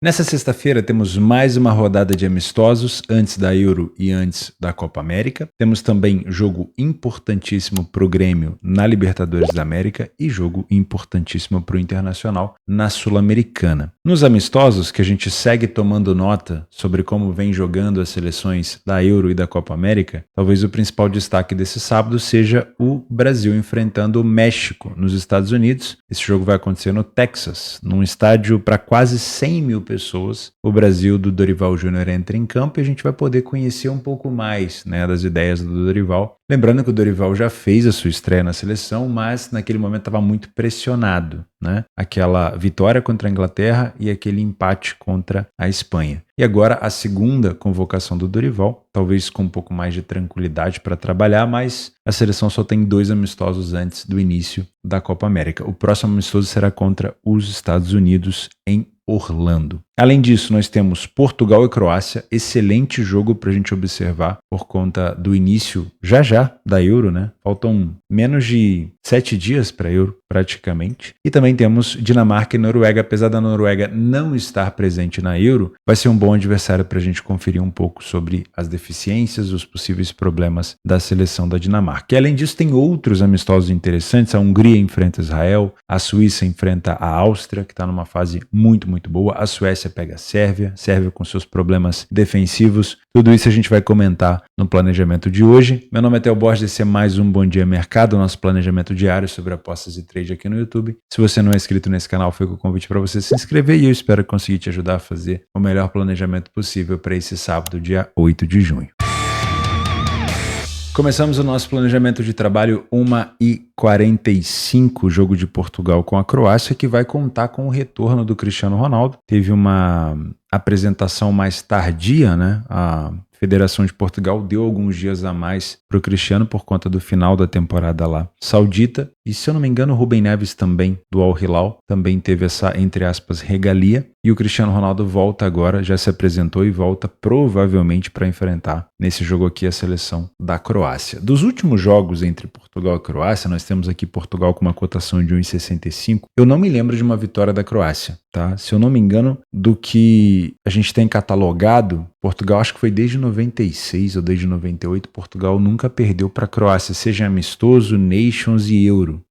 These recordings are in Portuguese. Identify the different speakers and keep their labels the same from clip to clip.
Speaker 1: Nessa sexta-feira temos mais uma rodada de amistosos antes da Euro e antes da Copa América. Temos também jogo importantíssimo para o Grêmio na Libertadores da América e jogo importantíssimo para o Internacional na Sul-Americana. Nos amistosos, que a gente segue tomando nota sobre como vem jogando as seleções da Euro e da Copa América, talvez o principal destaque desse sábado seja o Brasil enfrentando o México nos Estados Unidos. Esse jogo vai acontecer no Texas, num estádio para quase 100 mil pessoas. O Brasil do Dorival Júnior entra em campo e a gente vai poder conhecer um pouco mais, das ideias do Dorival. Lembrando que o Dorival já fez a sua estreia na seleção, mas naquele momento estava muito pressionado, Aquela vitória contra a Inglaterra e aquele empate contra a Espanha. E agora a segunda convocação do Dorival, talvez com um pouco mais de tranquilidade para trabalhar, mas a seleção só tem 2 amistosos antes do início da Copa América. O próximo amistoso será contra os Estados Unidos em Orlando. Além disso, nós temos Portugal e Croácia, excelente jogo para a gente observar por conta do início já da Euro, Faltam menos de 7 dias para a Euro, praticamente. E também temos Dinamarca e Noruega, apesar da Noruega não estar presente na Euro, vai ser um bom adversário para a gente conferir um pouco sobre as deficiências, os possíveis problemas da seleção da Dinamarca. E além disso, tem outros amistosos interessantes. A Hungria enfrenta Israel, a Suíça enfrenta a Áustria, que está numa fase muito boa, a Suécia pega a Sérvia com seus problemas defensivos. Tudo isso a gente vai comentar no planejamento de hoje. Meu nome é Theo Borges, esse é mais um Bom Dia Mercado, nosso planejamento diário sobre apostas e trade aqui no YouTube. Se você não é inscrito nesse canal, fica o convite para você se inscrever e eu espero conseguir te ajudar a fazer o melhor planejamento possível para esse sábado, dia 8 de junho. Começamos o nosso planejamento de trabalho 1h45, jogo de Portugal com a Croácia, que vai contar com o retorno do Cristiano Ronaldo. Teve uma apresentação mais tardia, A Federação de Portugal deu alguns dias a mais para o Cristiano por conta do final da temporada lá saudita. E se eu não me engano, o Rubem Neves também, do Al Hilal, também teve essa, entre aspas, regalia. E o Cristiano Ronaldo volta agora, já se apresentou e volta provavelmente para enfrentar nesse jogo aqui a seleção da Croácia. Dos últimos jogos entre Portugal e Croácia, nós temos aqui Portugal com uma cotação de 1,65. Eu não me lembro de uma vitória da Croácia, tá? Se eu não me engano, do que a gente tem catalogado, Portugal, acho que foi desde 96 ou desde 98, Portugal nunca perdeu para a Croácia, seja amistoso, Nations e Euro,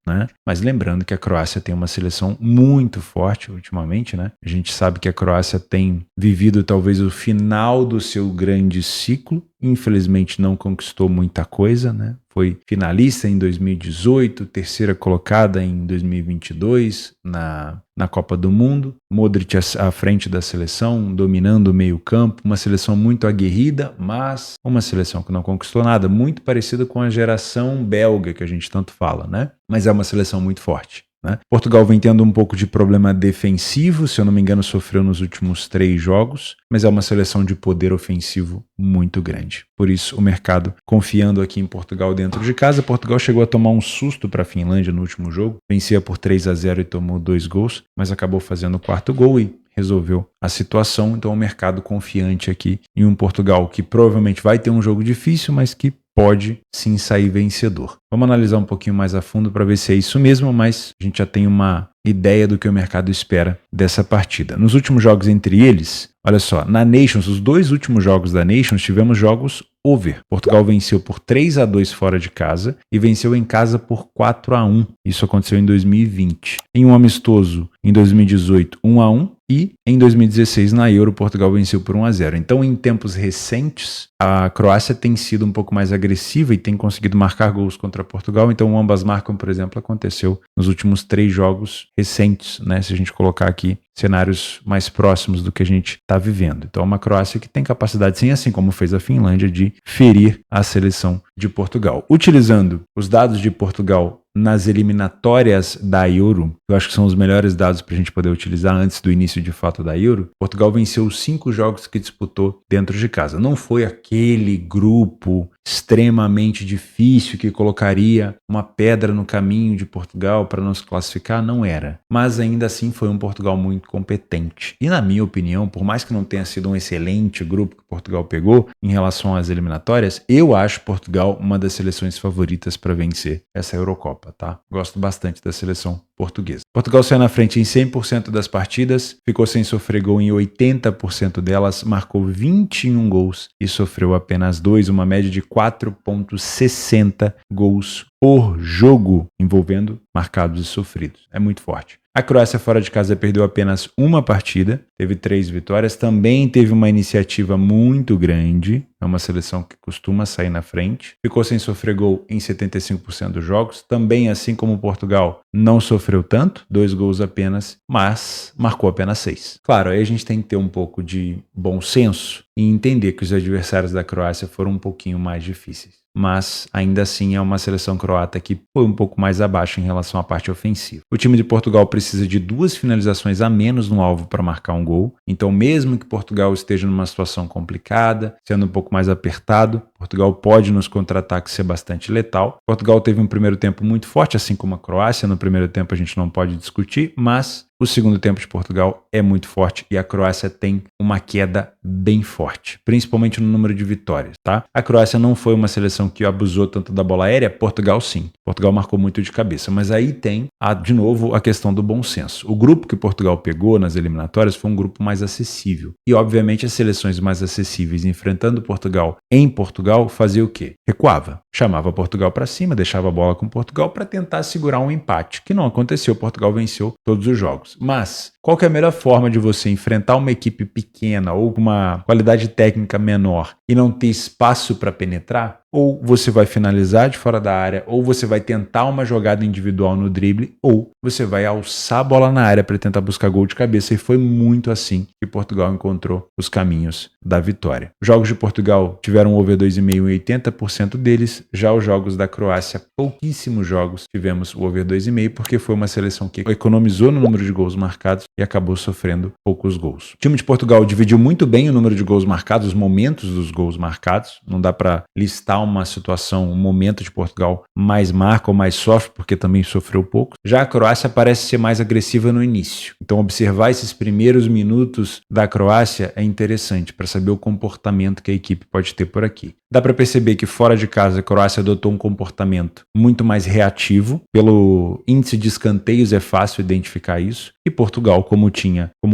Speaker 1: Mas lembrando que a Croácia tem uma seleção muito forte ultimamente, A gente sabe que a Croácia tem vivido talvez o final do seu grande ciclo, infelizmente não conquistou muita coisa, Foi finalista em 2018, terceira colocada em 2022 na Copa do Mundo. Modric à frente da seleção, dominando o meio-campo. Uma seleção muito aguerrida, mas uma seleção que não conquistou nada. Muito parecida com a geração belga que a gente tanto fala, Mas é uma seleção muito forte. Portugal vem tendo um pouco de problema defensivo, se eu não me engano sofreu nos últimos 3 jogos, mas é uma seleção de poder ofensivo muito grande. Por isso o mercado confiando aqui em Portugal dentro de casa. Portugal chegou a tomar um susto para a Finlândia no último jogo, vencia por 3-0 e tomou 2 gols, mas acabou fazendo o 4º gol e resolveu a situação. Então o mercado confiante aqui em um Portugal que provavelmente vai ter um jogo difícil, mas que pode sim sair vencedor. Vamos analisar um pouquinho mais a fundo para ver se é isso mesmo, mas a gente já tem uma ideia do que o mercado espera dessa partida. Nos últimos jogos entre eles, olha só, na Nations, os 2 últimos jogos da Nations, tivemos jogos over. Portugal venceu por 3-2 fora de casa e venceu em casa por 4-1. Isso aconteceu em 2020. Em um amistoso, em 2018, 1-1. E em 2016, na Euro, Portugal venceu por 1-0. Então, em tempos recentes, a Croácia tem sido um pouco mais agressiva e tem conseguido marcar gols contra Portugal. Então, ambas marcam, por exemplo, aconteceu nos últimos 3 jogos recentes, Se a gente colocar aqui cenários mais próximos do que a gente está vivendo. Então, é uma Croácia que tem capacidade, sim, assim como fez a Finlândia, de ferir a seleção de Portugal. Utilizando os dados de Portugal nas eliminatórias da Euro, eu acho que são os melhores dados para a gente poder utilizar antes do início de fato da Euro. Portugal venceu os 5 jogos que disputou dentro de casa. Não foi aquele grupo extremamente difícil que colocaria uma pedra no caminho de Portugal para não se classificar, não era. Mas ainda assim foi um Portugal muito competente. E na minha opinião, por mais que não tenha sido um excelente grupo que Portugal pegou em relação às eliminatórias, eu acho Portugal uma das seleções favoritas para vencer essa Eurocopa, tá? Gosto bastante da seleção portuguesa. Portugal saiu na frente em 100% das partidas, ficou sem sofrer gol em 80% delas, marcou 21 gols e sofreu apenas 2, uma média de 4,60 gols por jogo, envolvendo marcados e sofridos. É muito forte. A Croácia fora de casa perdeu apenas uma partida, teve 3 vitórias, também teve uma iniciativa muito grande, é uma seleção que costuma sair na frente, ficou sem sofrer gol em 75% dos jogos, também assim como Portugal não sofreu tanto, 2 gols apenas, mas marcou apenas 6. Claro, aí a gente tem que ter um pouco de bom senso e entender que os adversários da Croácia foram um pouquinho mais difíceis. Mas ainda assim é uma seleção croata que foi um pouco mais abaixo em relação à parte ofensiva. O time de Portugal precisa de 2 finalizações a menos no alvo para marcar um gol, então mesmo que Portugal esteja numa situação complicada, sendo um pouco mais apertado, Portugal pode nos contra-ataques ser bastante letal. Portugal teve um primeiro tempo muito forte, assim como a Croácia. No primeiro tempo a gente não pode discutir, mas o segundo tempo de Portugal é muito forte e a Croácia tem uma queda bem forte, principalmente no número de vitórias, tá? A Croácia não foi uma seleção que abusou tanto da bola aérea, Portugal sim. Portugal marcou muito de cabeça, mas aí tem, de novo, a questão do bom senso. O grupo que Portugal pegou nas eliminatórias foi um grupo mais acessível. E, obviamente, as seleções mais acessíveis enfrentando Portugal em Portugal fazia o quê? Recuava. Chamava Portugal para cima, deixava a bola com Portugal para tentar segurar um empate, que não aconteceu. Portugal venceu todos os jogos. Mas qual que é a melhor forma de você enfrentar uma equipe pequena ou com uma qualidade técnica menor e não ter espaço para penetrar? Ou você vai finalizar de fora da área, ou você vai tentar uma jogada individual no drible, ou você vai alçar a bola na área para tentar buscar gol de cabeça. E foi muito assim que Portugal encontrou os caminhos da vitória. Os jogos de Portugal tiveram over 2,5 em 80% deles. Já os jogos da Croácia, pouquíssimos jogos tivemos o over 2,5, porque foi uma seleção que economizou no número de gols marcados e acabou sofrendo poucos gols. O time de Portugal dividiu muito bem o número de gols marcados, os momentos dos gols marcados. Não dá para listar uma situação, um momento de Portugal mais marca ou mais sofre, porque também sofreu pouco. Já a Croácia parece ser mais agressiva no início. Então observar esses primeiros minutos da Croácia é interessante para saber o comportamento que a equipe pode ter por aqui. Dá para perceber que fora de casa a Croácia adotou um comportamento muito mais reativo. Pelo índice de escanteios é fácil identificar isso. E Portugal, como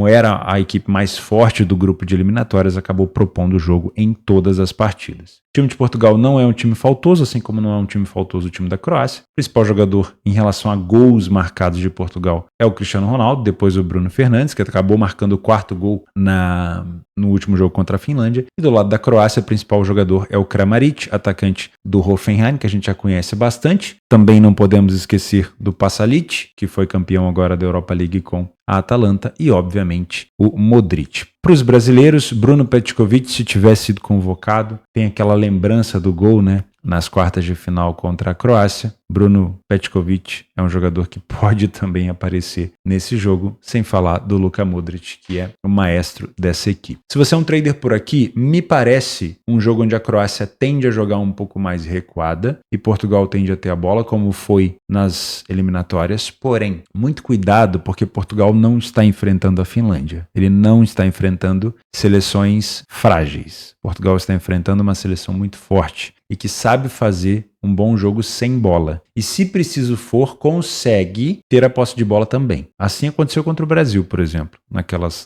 Speaker 1: era a equipe mais forte do grupo de eliminatórias, acabou propondo o jogo em todas as partidas. O time de Portugal não é um time faltoso, assim como não é um time faltoso o time da Croácia. O principal jogador em relação a gols marcados de Portugal é o Cristiano Ronaldo, depois o Bruno Fernandes, que acabou marcando o 4º gol no último jogo contra a Finlândia. E do lado da Croácia, o principal jogador é o Kramaric, atacante do Hoffenheim, que a gente já conhece bastante. Também não podemos esquecer do Pasalic, que foi campeão agora da Europa League com a Atalanta, e obviamente o Modric. Para os brasileiros, Bruno Petkovic, se tivesse sido convocado, tem aquela lembrança do gol, né? Nas quartas de final contra a Croácia. Bruno Petkovic é um jogador que pode também aparecer nesse jogo, sem falar do Luka Modric, que é o maestro dessa equipe. Se você é um trader por aqui, me parece um jogo onde a Croácia tende a jogar um pouco mais recuada e Portugal tende a ter a bola, como foi nas eliminatórias. Porém, muito cuidado, porque Portugal não está enfrentando a Finlândia. Ele não está enfrentando seleções frágeis. Portugal está enfrentando uma seleção muito forte e que sabe fazer um bom jogo sem bola. E se preciso for, consegue ter a posse de bola também. Assim aconteceu contra o Brasil, por exemplo,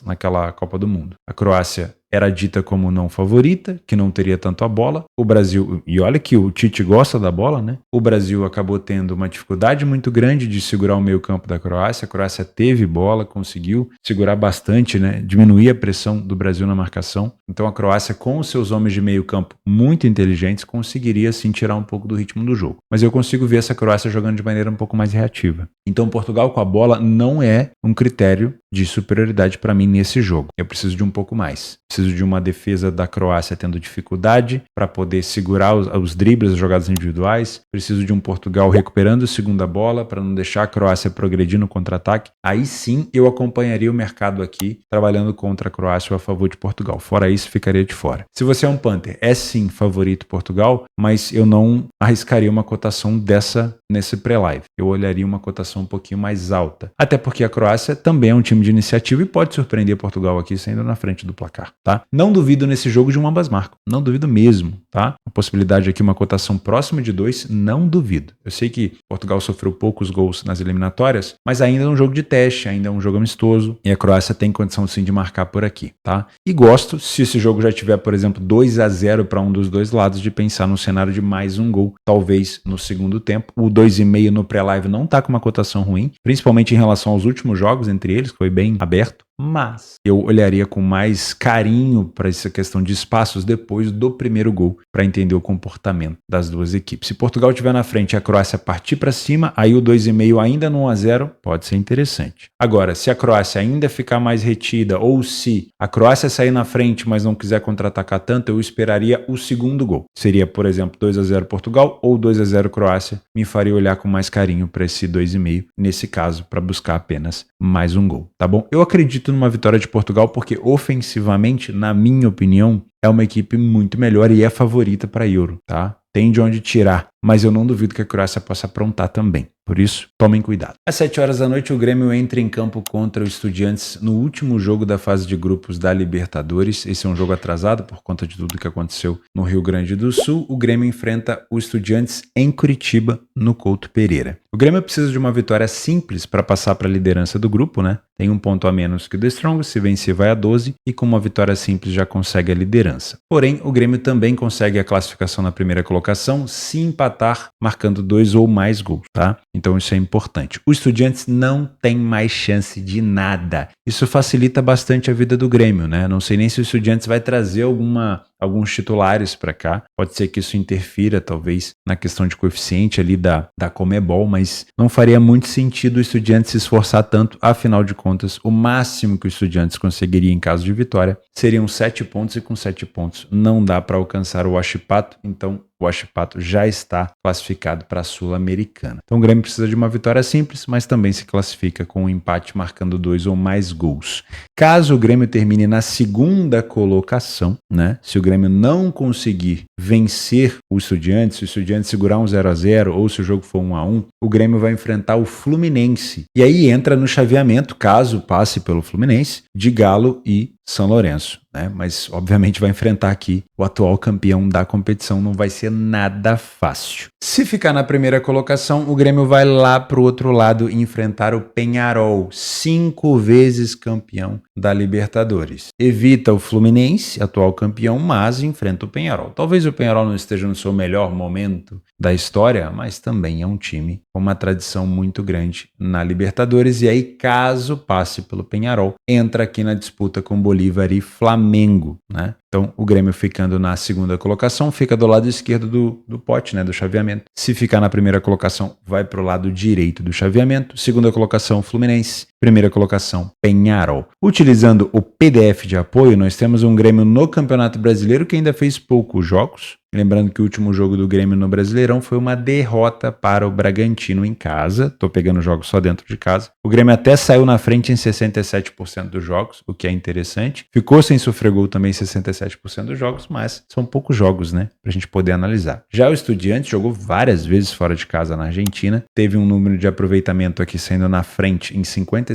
Speaker 1: naquela Copa do Mundo. A Croácia era dita como não favorita, que não teria tanto a bola. O Brasil, e olha que o Tite gosta da bola, né? O Brasil acabou tendo uma dificuldade muito grande de segurar o meio-campo da Croácia. A Croácia teve bola, conseguiu segurar bastante, né? Diminuir a pressão do Brasil na marcação. Então a Croácia, com os seus homens de meio-campo muito inteligentes, conseguiria sim tirar um pouco do ritmo do jogo. Mas eu consigo ver essa Croácia jogando de maneira um pouco mais reativa. Então Portugal com a bola não é um critério de superioridade para mim nesse jogo. Eu preciso de um pouco mais. Preciso de uma defesa da Croácia tendo dificuldade para poder segurar os dribles, as jogadas individuais. Preciso de um Portugal recuperando a segunda bola para não deixar a Croácia progredir no contra-ataque. Aí sim eu acompanharia o mercado aqui, trabalhando contra a Croácia ou a favor de Portugal. Fora isso, ficaria de fora. Se você é um Panther, é sim favorito Portugal, mas eu não arriscaria uma cotação dessa nesse pré-live. eu olharia uma cotação um pouquinho mais alta. Até porque a Croácia também é um time de iniciativa e pode surpreender Portugal aqui saindo na frente do placar, tá? Não duvido nesse jogo de um ambas marcam, não duvido mesmo, tá? A possibilidade aqui, uma cotação próxima de 2, não duvido. Eu sei que Portugal sofreu poucos gols nas eliminatórias, mas ainda é um jogo de teste, ainda é um jogo amistoso e a Croácia tem condição sim de marcar por aqui, tá? E gosto, se esse jogo já tiver, por exemplo, 2-0 para um dos dois lados, de pensar no cenário de mais um gol, talvez no segundo tempo. O 2,5 no pré-live não tá com uma cotação ruim, principalmente em relação aos últimos jogos entre eles, que foi bem aberto. Mas eu olharia com mais carinho para essa questão de espaços depois do primeiro gol, para entender o comportamento das duas equipes. Se Portugal estiver na frente e a Croácia partir para cima, aí o 2,5 ainda no 1-0 pode ser interessante. Agora, se a Croácia ainda ficar mais retida, ou se a Croácia sair na frente, mas não quiser contra-atacar tanto, eu esperaria o segundo gol. Seria, por exemplo, 2-0 Portugal ou 2-0 Croácia. Me faria olhar com mais carinho para esse 2,5, nesse caso, para buscar apenas mais um gol, tá bom? Eu acredito numa vitória de Portugal porque ofensivamente, na minha opinião, é uma equipe muito melhor e é favorita para Euro, tá? Tem de onde tirar, mas eu não duvido que a Croácia possa aprontar também. Por isso, tomem cuidado. Às 7 horas da noite, o Grêmio entra em campo contra o Estudiantes no último jogo da fase de grupos da Libertadores. Esse é um jogo atrasado por conta de tudo que aconteceu no Rio Grande do Sul. O Grêmio enfrenta o Estudiantes em Curitiba, no Couto Pereira. O Grêmio precisa de uma vitória simples para passar para a liderança do grupo, né? Tem um ponto a menos que o The Strongest, se vencer vai a 12 e com uma vitória simples já consegue a liderança. Porém, o Grêmio também consegue a classificação na primeira colocação se empatar marcando 2 ou mais gols, tá? Então isso é importante. O Estudiantes não tem mais chance de nada. Isso facilita bastante a vida do Grêmio, né? Não sei nem se o Estudiantes vai trazer alguns titulares para cá. Pode ser que isso interfira, talvez, na questão de coeficiente ali da Conmebol, mas não faria muito sentido o Estudiantes se esforçar tanto. Afinal de contas, o máximo que o Estudiantes conseguiria em caso de vitória seriam 7 pontos e com 7 pontos não dá para alcançar o Huachipato, então o Huachipato já está classificado para a Sul-Americana. Então o Grêmio precisa de uma vitória simples, mas também se classifica com um empate marcando 2 ou mais gols. Caso o Grêmio termine na segunda colocação, né? Se o Grêmio não conseguir vencer o Estudiantes, se o Estudiantes segurar um 0-0 ou se o jogo for 1-1, o Grêmio vai enfrentar o Fluminense. E aí entra no chaveamento, caso passe pelo Fluminense, de Galo e São Lourenço, né? Mas obviamente vai enfrentar aqui o atual campeão da competição, não vai ser nada fácil. Se ficar na primeira colocação, o Grêmio vai lá pro outro lado enfrentar o Peñarol, 5 vezes campeão da Libertadores. Evita o Fluminense, atual campeão, mas enfrenta o Peñarol. Talvez o Peñarol não esteja no seu melhor momento da história, mas também é um time com uma tradição muito grande na Libertadores. E aí, caso passe pelo Peñarol, entra aqui na disputa com Bolívar e Flamengo, né? Então, o Grêmio ficando na segunda colocação, fica do lado esquerdo do pote, né, do chaveamento. Se ficar na primeira colocação, vai para o lado direito do chaveamento. Segunda colocação, Fluminense. Primeira colocação, Peñarol. Utilizando o PDF de apoio, nós temos um Grêmio no Campeonato Brasileiro que ainda fez poucos jogos. Lembrando que o último jogo do Grêmio no Brasileirão foi uma derrota para o Bragantino em casa. Tô pegando jogos só dentro de casa. O Grêmio até saiu na frente em 67% dos jogos, o que é interessante. Ficou sem sofrer gol também em 67% dos jogos, mas são poucos jogos, né? Pra gente poder analisar. Já o Estudiantes jogou várias vezes fora de casa na Argentina. Teve um número de aproveitamento aqui saindo na frente em 56%.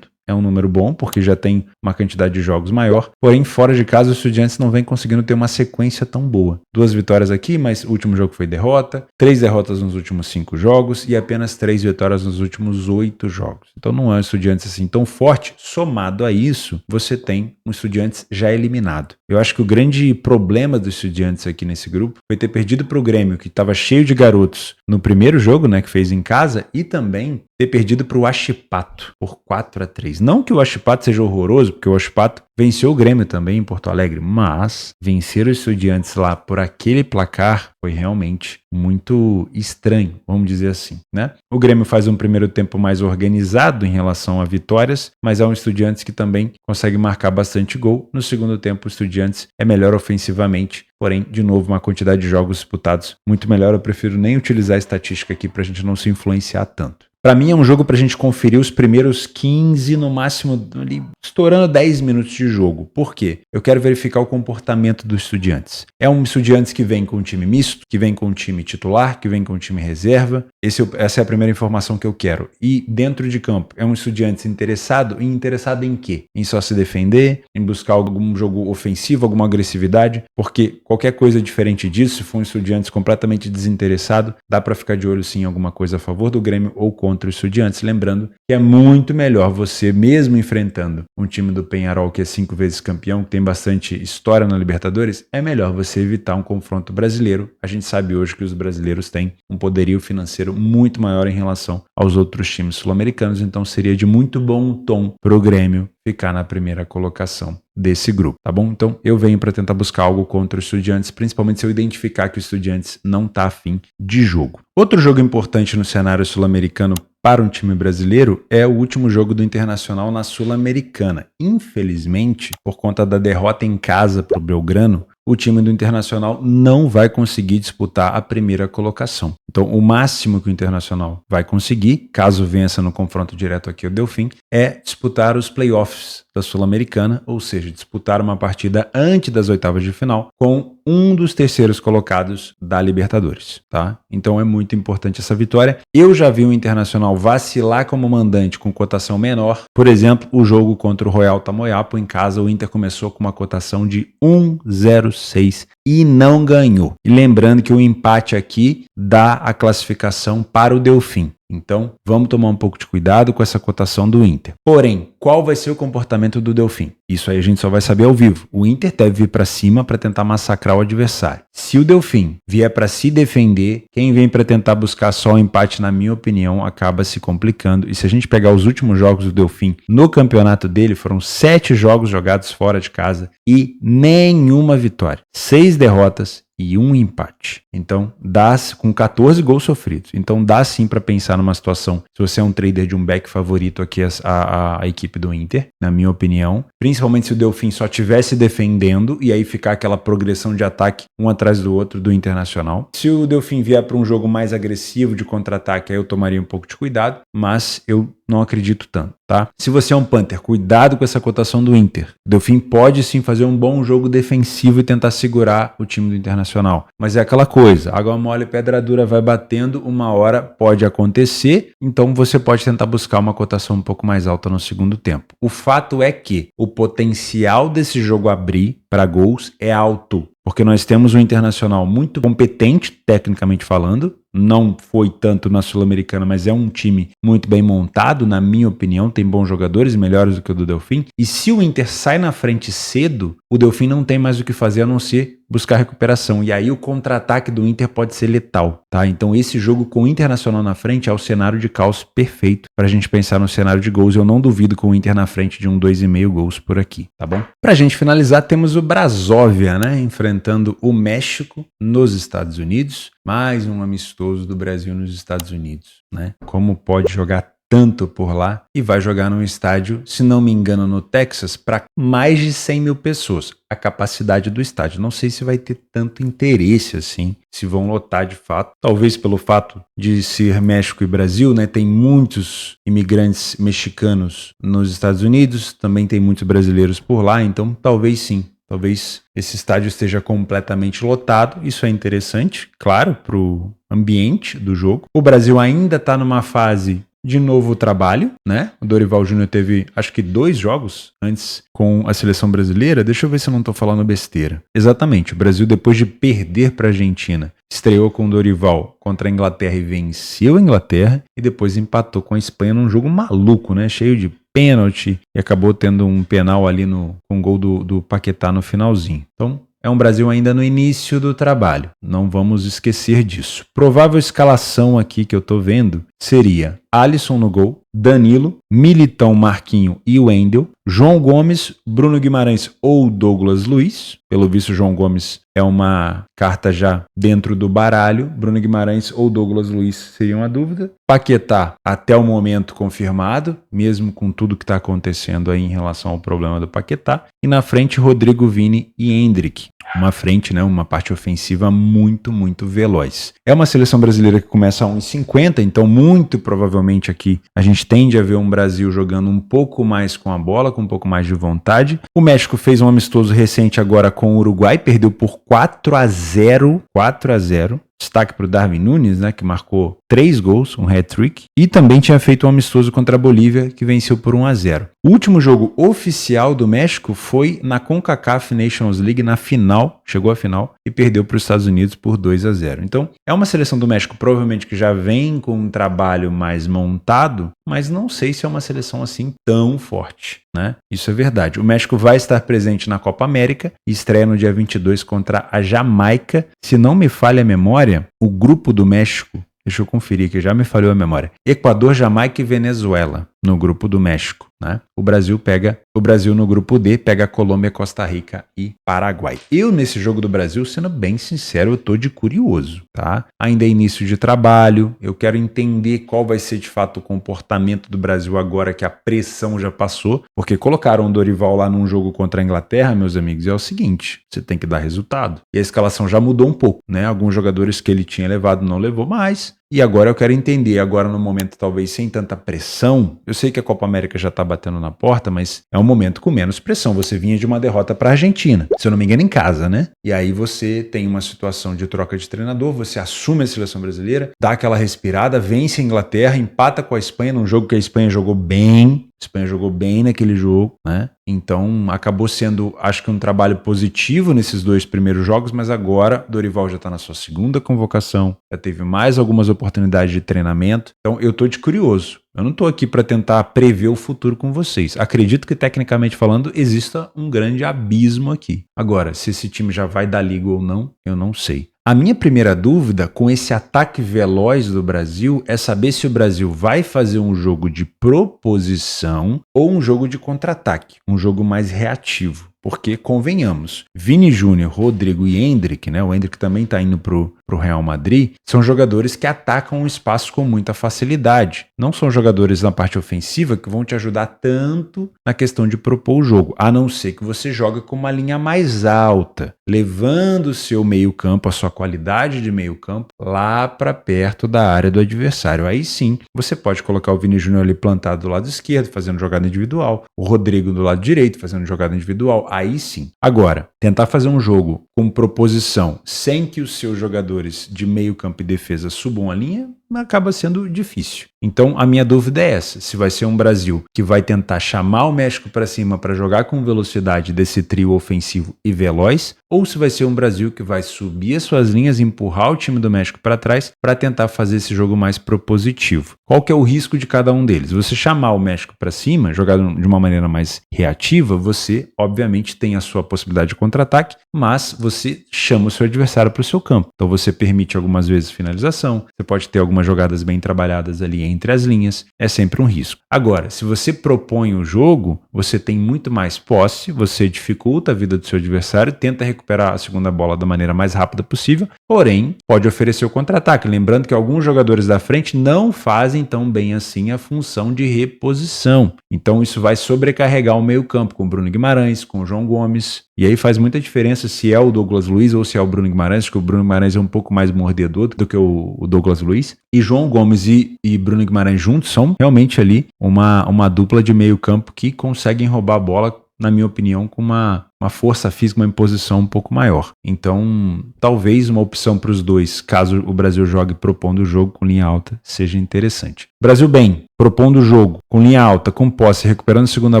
Speaker 1: É um número bom, porque já tem uma quantidade de jogos maior. Porém, fora de casa, o Estudiantes não vem conseguindo ter uma sequência tão boa. 2 vitórias aqui, mas o último jogo foi derrota. 3 derrotas nos últimos 5 jogos e apenas 3 vitórias nos últimos 8 jogos. Então não é um Estudiantes assim tão forte. Somado a isso, você tem um Estudiantes já eliminado. Eu acho que o grande problema do Estudiantes aqui nesse grupo foi ter perdido para o Grêmio, que estava cheio de garotos no primeiro jogo, né, que fez em casa, e também ter perdido para o Huachipato por 4-3. Não que o Huachipato seja horroroso, porque o Huachipato venceu o Grêmio também em Porto Alegre, mas vencer os Estudiantes lá por aquele placar foi realmente muito estranho, vamos dizer assim, né? O Grêmio faz um primeiro tempo mais organizado em relação a vitórias, mas é um Estudiantes que também consegue marcar bastante gol. No segundo tempo, o Estudiantes é melhor ofensivamente, porém, de novo, uma quantidade de jogos disputados muito melhor. Eu prefiro nem utilizar a estatística aqui para a gente não se influenciar tanto. Para mim é um jogo para a gente conferir os primeiros 15, no máximo, ali, estourando 10 minutos de jogo. Por quê? Eu quero verificar o comportamento dos Estudiantes. É um Estudiantes que vem com um time misto, que vem com um time titular, que vem com um time reserva. Essa é a primeira informação que eu quero. E dentro de campo, é um Estudiantes interessado em quê? Em só se defender, em buscar algum jogo ofensivo, alguma agressividade, porque qualquer coisa diferente disso, se for um Estudiantes completamente desinteressado, dá para ficar de olho sim em alguma coisa a favor do Grêmio ou contra os Estudiantes. Lembrando que é muito melhor você, mesmo enfrentando um time do Peñarol que é 5 vezes campeão, que tem bastante história na Libertadores, é melhor você evitar um confronto brasileiro. A gente sabe hoje que os brasileiros têm um poderio financeiro muito maior em relação aos outros times sul-americanos, então seria de muito bom tom para o Grêmio ficar na primeira colocação desse grupo, tá bom? Então eu venho para tentar buscar algo contra os Estudiantes, principalmente se eu identificar que o Estudiantes não está afim de jogo. Outro jogo importante no cenário sul-americano para um time brasileiro é o último jogo do Internacional na Sul-Americana. Infelizmente, por conta da derrota em casa para o Belgrano, o time do Internacional não vai conseguir disputar a primeira colocação. Então, o máximo que o Internacional vai conseguir, caso vença no confronto direto aqui ao Delfim, é disputar os playoffs da Sul-Americana, ou seja, disputar uma partida antes das oitavas de final com um dos terceiros colocados da Libertadores, tá? Então é muito importante essa vitória. Eu já vi o Internacional vacilar como mandante com cotação menor. Por exemplo, o jogo contra o Royal Tamoiapo em casa, o Inter começou com uma cotação de 1,06 e não ganhou. E lembrando que o empate aqui dá a classificação para o Delfim. Então, vamos tomar um pouco de cuidado com essa cotação do Inter. Porém, qual vai ser o comportamento do Delfim? Isso aí a gente só vai saber ao vivo. O Inter deve vir para cima para tentar massacrar o adversário. Se o Delfim vier para se defender, quem vem para tentar buscar só o empate, na minha opinião, acaba se complicando. E se a gente pegar os últimos jogos do Delfim no campeonato dele, foram 7 jogos jogados fora de casa e nenhuma vitória. 6 derrotas e 1 empate. Então, dá com 14 gols sofridos. Então, dá sim para pensar numa situação, se você é um trader de um back favorito aqui, a equipe do Inter, na minha opinião. Principalmente se o Delfim só estivesse defendendo e aí ficar aquela progressão de ataque um atrás do outro do Internacional. Se o Delfim vier para um jogo mais agressivo de contra-ataque, aí eu tomaria um pouco de cuidado, mas eu não acredito tanto, tá? Se você é um Panther, cuidado com essa cotação do Inter. O Delfim pode sim fazer um bom jogo defensivo e tentar segurar o time do Internacional. Mas é aquela coisa, água mole, pedra dura vai batendo, uma hora pode acontecer, então você pode tentar buscar uma cotação um pouco mais alta no segundo tempo. O fato é que o potencial desse jogo abrir para gols é alto, porque nós temos um Internacional muito competente, tecnicamente falando, não foi tanto na Sul-Americana, mas é um time muito bem montado, na minha opinião, tem bons jogadores, melhores do que o do Delfim, e se o Inter sai na frente cedo, o Delfim não tem mais o que fazer a não ser buscar recuperação, e aí o contra-ataque do Inter pode ser letal, tá? Então esse jogo com o Internacional na frente é o cenário de caos perfeito pra gente pensar no cenário de gols. Eu não duvido com o Inter na frente de 2,5 gols por aqui, tá bom? Pra gente finalizar, temos o Brasóvia, né? Enfrentando o México nos Estados Unidos, mais um amistoso do Brasil nos Estados Unidos, né? Como pode jogar tanto por lá e vai jogar num estádio, se não me engano, no Texas, para mais de 100 mil pessoas. A capacidade do estádio. Não sei se vai ter tanto interesse assim, se vão lotar de fato. Talvez pelo fato de ser México e Brasil, né? Tem muitos imigrantes mexicanos nos Estados Unidos, também tem muitos brasileiros por lá, então talvez sim. Talvez esse estádio esteja completamente lotado. Isso é interessante, claro, para o ambiente do jogo. O Brasil ainda está numa fase de novo trabalho, né? O Dorival Júnior teve, acho que 2 jogos antes com a seleção brasileira. Deixa eu ver se eu não estou falando besteira. Exatamente, o Brasil, depois de perder para a Argentina, estreou com o Dorival contra a Inglaterra e venceu a Inglaterra, e depois empatou com a Espanha num jogo maluco, né? Cheio de pênalti, e acabou tendo um penal ali com o gol do Paquetá no finalzinho. Então, é um Brasil ainda no início do trabalho, não vamos esquecer disso. Provável escalação aqui que eu tô vendo seria Alisson no gol, Danilo, Militão, Marquinho e Wendel, João Gomes, Bruno Guimarães ou Douglas Luiz. Pelo visto, João Gomes é uma carta já dentro do baralho. Bruno Guimarães ou Douglas Luiz seriam a dúvida. Paquetá, até o momento confirmado, mesmo com tudo que está acontecendo aí em relação ao problema do Paquetá. E na frente, Rodrigo, Vini e Endrick. Uma frente, né, uma parte ofensiva muito, muito veloz. É uma seleção brasileira que começa a 1,50, então muito provavelmente aqui a gente tende a ver um Brasil jogando um pouco mais com a bola, com um pouco mais de vontade. O México fez um amistoso recente agora com o Uruguai, perdeu por 4-0. 4-0. Destaque para o Darwin Núñez, né, que marcou 3 gols, um hat-trick, e também tinha feito um amistoso contra a Bolívia, que venceu por 1-0. O último jogo oficial do México foi na CONCACAF Nations League, na final, chegou à final, e perdeu para os Estados Unidos por 2-0. Então, é uma seleção do México provavelmente que já vem com um trabalho mais montado, mas não sei se é uma seleção assim tão forte, né? Isso é verdade. O México vai estar presente na Copa América e estreia no dia 22 contra a Jamaica. Se não me falha a memória, o grupo do México, deixa eu conferir que já me falhou a memória, Equador, Jamaica e Venezuela no grupo do México, né? O Brasil no grupo D pega Colômbia, Costa Rica e Paraguai. Eu nesse jogo do Brasil, sendo bem sincero, eu tô de curioso, tá? Ainda é início de trabalho, eu quero entender qual vai ser de fato o comportamento do Brasil agora que a pressão já passou, porque colocaram o Dorival lá num jogo contra a Inglaterra, meus amigos, e é o seguinte, você tem que dar resultado. E a escalação já mudou um pouco, né? Alguns jogadores que ele tinha levado não levou mais. E agora eu quero entender, agora no momento talvez sem tanta pressão, eu sei que a Copa América já está batendo na porta, mas é um momento com menos pressão. Você vinha de uma derrota para a Argentina, se eu não me engano em casa, né? E aí você tem uma situação de troca de treinador, você assume a seleção brasileira, dá aquela respirada, vence a Inglaterra, empata com a Espanha num jogo que a Espanha jogou bem. A Espanha jogou bem naquele jogo, né? Então acabou sendo, acho que um trabalho positivo nesses 2 primeiros jogos, mas agora Dorival já está na sua segunda convocação, já teve mais algumas oportunidades de treinamento. Então eu estou de curioso. Eu não estou aqui para tentar prever o futuro com vocês. Acredito que, tecnicamente falando, exista um grande abismo aqui. Agora, se esse time já vai dar liga ou não, eu não sei. A minha primeira dúvida com esse ataque veloz do Brasil é saber se o Brasil vai fazer um jogo de proposição ou um jogo de contra-ataque, um jogo mais reativo. Porque, convenhamos, Vini Júnior, Rodrigo e Endrick, né? O Endrick também está indo pro Real Madrid, são jogadores que atacam o espaço com muita facilidade. Não são jogadores na parte ofensiva que vão te ajudar tanto na questão de propor o jogo, a não ser que você jogue com uma linha mais alta, levando o seu meio-campo, a sua qualidade de meio-campo, lá para perto da área do adversário. Aí sim, você pode colocar o Vini Júnior ali plantado do lado esquerdo, fazendo jogada individual, o Rodrigo do lado direito, fazendo jogada individual. Aí sim. Agora, tentar fazer um jogo com proposição sem que os seus jogadores de meio campo e defesa subam a linha, acaba sendo difícil. Então, a minha dúvida é essa, se vai ser um Brasil que vai tentar chamar o México para cima para jogar com velocidade desse trio ofensivo e veloz, ou se vai ser um Brasil que vai subir as suas linhas, empurrar o time do México para trás para tentar fazer esse jogo mais propositivo. Qual que é o risco de cada um deles? Você chamar o México para cima, jogar de uma maneira mais reativa, você, obviamente, tem a sua possibilidade de contra-ataque, mas você chama o seu adversário para o seu campo. Então, você permite algumas vezes finalização, você pode ter algumas jogadas bem trabalhadas ali entre as linhas, é sempre um risco. Agora, se você propõe o jogo, você tem muito mais posse, você dificulta a vida do seu adversário, tenta recuperar a segunda bola da maneira mais rápida possível, porém, pode oferecer o contra-ataque. Lembrando que alguns jogadores da frente não fazem tão bem assim a função de reposição. Então, isso vai sobrecarregar o meio-campo com o Bruno Guimarães, com o João Gomes. E aí faz muita diferença se é o Douglas Luiz ou se é o Bruno Guimarães, porque o Bruno Guimarães é um pouco mais mordedor do que o Douglas Luiz. E João Gomes e Bruno Guimarães juntos são realmente ali uma dupla de meio campo que conseguem roubar a bola, na minha opinião, com uma força física, uma imposição um pouco maior. Então, talvez uma opção para os dois, caso o Brasil jogue propondo o jogo com linha alta, seja interessante. Brasil bem, propondo o jogo com linha alta, com posse, recuperando a segunda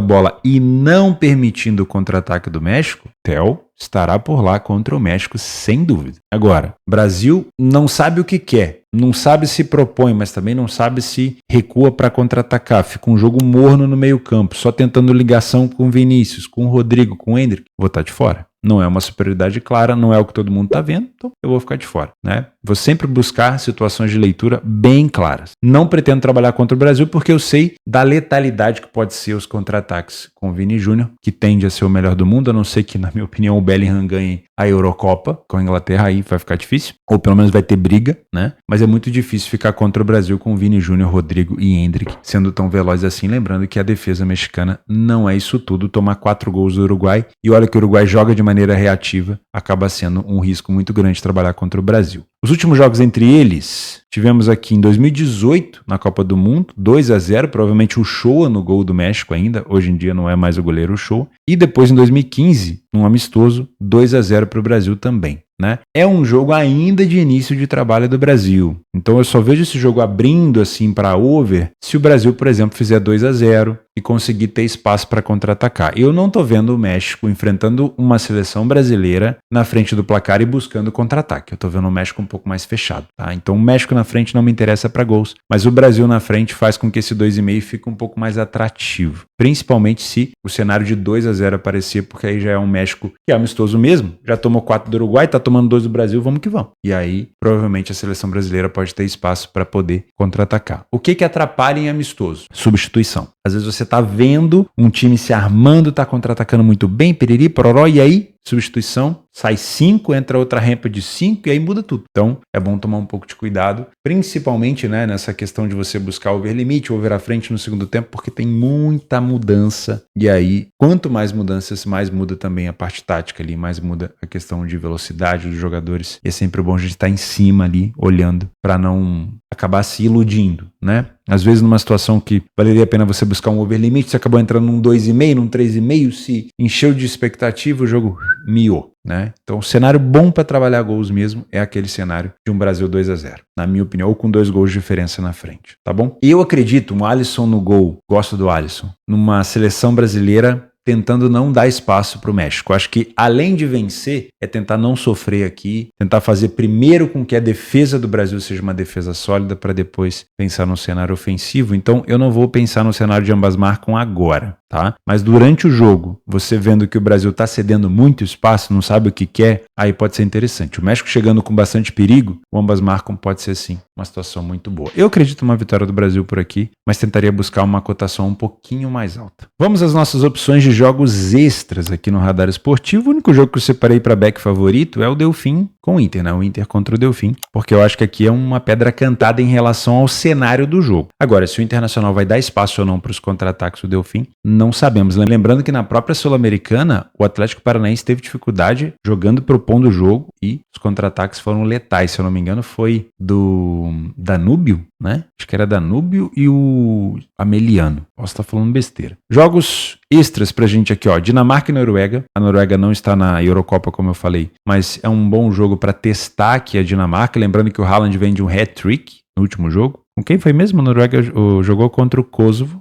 Speaker 1: bola e não permitindo o contra-ataque do México, Theo estará por lá contra o México, sem dúvida. Agora, Brasil não sabe o que quer, não sabe se propõe, mas também não sabe se recua para contra-atacar, fica um jogo morno no meio campo, só tentando ligação com Vinícius, com Rodrigo, com Endrick, vou estar de fora. não é uma superioridade clara, não é o que todo mundo está vendo, então eu vou ficar de fora, né? Vou sempre buscar situações de leitura bem claras. Não pretendo trabalhar contra o Brasil porque eu sei da letalidade que pode ser os contra-ataques com o Vini Júnior, que tende a ser o melhor do mundo, a não ser que, na minha opinião, o Bellingham ganhe a Eurocopa com a Inglaterra, aí vai ficar difícil, ou pelo menos vai ter briga, né? Mas é muito difícil ficar contra o Brasil com o Vini Júnior, Rodrigo e Endrick sendo tão velozes assim, lembrando que a defesa mexicana não é isso tudo, tomar 4 gols do Uruguai, e olha que o Uruguai joga de maneira reativa, acaba sendo um risco muito grande trabalhar contra o Brasil. Os últimos jogos entre eles, tivemos aqui em 2018, na Copa do Mundo, 2-0, provavelmente o Shoa no gol do México ainda, hoje em dia não é mais o goleiro Shoa, e depois em 2015, num amistoso, 2-0 para o Brasil também. Né? É um jogo ainda de início de trabalho do Brasil. Então eu só vejo esse jogo abrindo assim para over se o Brasil, por exemplo, fizer 2-0 e conseguir ter espaço para contra-atacar. Eu não estou vendo o México enfrentando uma seleção brasileira na frente do placar e buscando contra-ataque. Eu estou vendo o México um pouco mais fechado. Tá? Então o México na frente não me interessa para gols, mas o Brasil na frente faz com que esse 2,5 fique um pouco mais atrativo. Principalmente se o cenário de 2-0 aparecer, porque aí já é um México que é amistoso mesmo, já tomou 4 do Uruguai, está tomando 2 do Brasil, vamos que vamos. E aí, provavelmente a seleção brasileira pode ter espaço para poder contra-atacar. O que atrapalha em amistoso? Substituição. Às vezes você tá vendo um time se armando, tá contra-atacando muito bem, piriri, pororó, e aí, substituição, sai 5, entra outra rampa de 5 e aí muda tudo. Então, é bom tomar um pouco de cuidado, principalmente, né, nessa questão de você buscar over limite, over à frente no segundo tempo, porque tem muita mudança. E aí, quanto mais mudanças, mais muda também a parte tática ali, mais muda a questão de velocidade dos jogadores. E é sempre bom a gente estar em cima ali, olhando, para não acabar se iludindo, né? Às vezes numa situação que valeria a pena você buscar um over limite, você acabou entrando num 2,5, num 3,5, se encheu de expectativa, o jogo miou, né? Então o cenário bom para trabalhar gols mesmo é aquele cenário de um Brasil 2-0, na minha opinião, ou com 2 gols de diferença na frente, tá bom? E eu acredito, um Alisson no gol, gosto do Alisson, numa seleção brasileira tentando não dar espaço para o México. Acho que além de vencer, é tentar não sofrer aqui, tentar fazer primeiro com que a defesa do Brasil seja uma defesa sólida para depois pensar no cenário ofensivo. Então eu não vou pensar no cenário de ambas marcam agora, tá? Mas durante o jogo, você vendo que o Brasil está cedendo muito espaço, não sabe o que quer, aí pode ser interessante. O México chegando com bastante perigo, o ambas marcam pode ser sim uma situação muito boa. Eu acredito numa vitória do Brasil por aqui, mas tentaria buscar uma cotação um pouquinho mais alta. Vamos às nossas opções de jogos extras aqui no Radar Esportivo. O único jogo que eu separei para back favorito é o Delfim com o Inter, né? O Inter contra o Delfim, porque eu acho que aqui é uma pedra cantada em relação ao cenário do jogo. Agora, se o Internacional vai dar espaço ou não para os contra-ataques do Delfim, não sabemos. Lembrando que na própria Sul-Americana, o Atlético Paranaense teve dificuldade jogando, propondo o jogo, e os contra-ataques foram letais. Se eu não me engano, foi do Danúbio, né? Acho que era Danúbio e o Ameliano. Posso estar falando besteira. Jogos extras pra gente aqui, ó. Dinamarca e Noruega. A Noruega não está na Eurocopa, como eu falei, mas é um bom jogo para testar aqui a Dinamarca. Lembrando que o Haaland vem de um hat-trick no último jogo. Com quem foi mesmo? A Noruega jogou contra o Kosovo.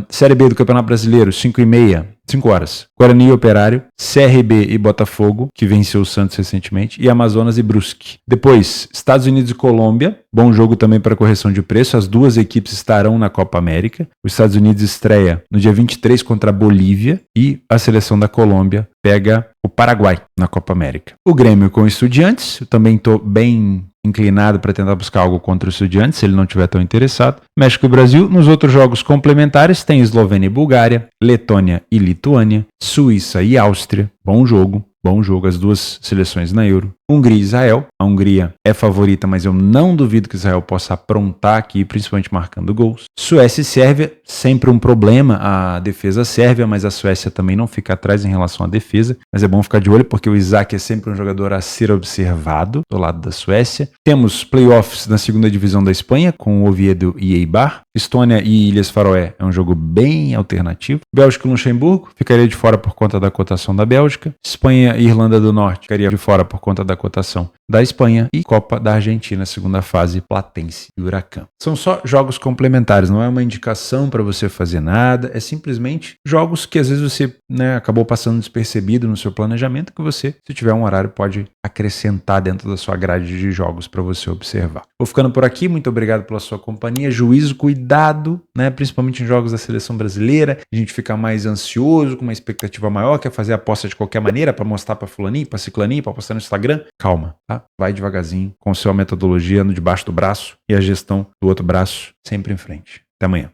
Speaker 1: Série B do Campeonato Brasileiro, 5h30, 5 horas. Guarani e Operário, CRB e Botafogo, que venceu o Santos recentemente, e Amazonas e Brusque. Depois, Estados Unidos e Colômbia, bom jogo também para correção de preço. As duas equipes estarão na Copa América. Os Estados Unidos estreia no dia 23 contra a Bolívia e a seleção da Colômbia pega o Paraguai na Copa América. O Grêmio com o Estudiantes, eu também estou bem inclinado para tentar buscar algo contra o Estudiantes, se ele não estiver tão interessado. México e Brasil. Nos outros jogos complementares tem Eslovênia e Bulgária, Letônia e Lituânia, Suíça e Áustria. Bom jogo, as duas seleções na Euro. Hungria e Israel. A Hungria é favorita, mas eu não duvido que Israel possa aprontar aqui, principalmente marcando gols. Suécia e Sérvia, sempre um problema a defesa sérvia, mas a Suécia também não fica atrás em relação à defesa. Mas é bom ficar de olho, porque o Isaac é sempre um jogador a ser observado do lado da Suécia. Temos playoffs na segunda divisão da Espanha, com Oviedo e Eibar. Estônia e Ilhas Faroé é um jogo bem alternativo. Bélgica e Luxemburgo, ficaria de fora por conta da cotação da Bélgica. Espanha e Irlanda do Norte, ficaria de fora por conta da cotação da Espanha. E Copa da Argentina, segunda fase, Platense e Huracan. São só jogos complementares, não é uma indicação para você fazer nada, é simplesmente jogos que às vezes você, né, acabou passando despercebido no seu planejamento, que você, se tiver um horário, pode acrescentar dentro da sua grade de jogos para você observar. Vou ficando por aqui, muito obrigado pela sua companhia, juízo, cuidado, né, principalmente em jogos da seleção brasileira, a gente fica mais ansioso, com uma expectativa maior, quer fazer a aposta de qualquer maneira para mostrar postar para fulaninho, para ciclaninho, para postar no Instagram. Calma, tá? Vai devagarzinho, com sua metodologia no debaixo do braço e a gestão do outro braço sempre em frente. Até amanhã.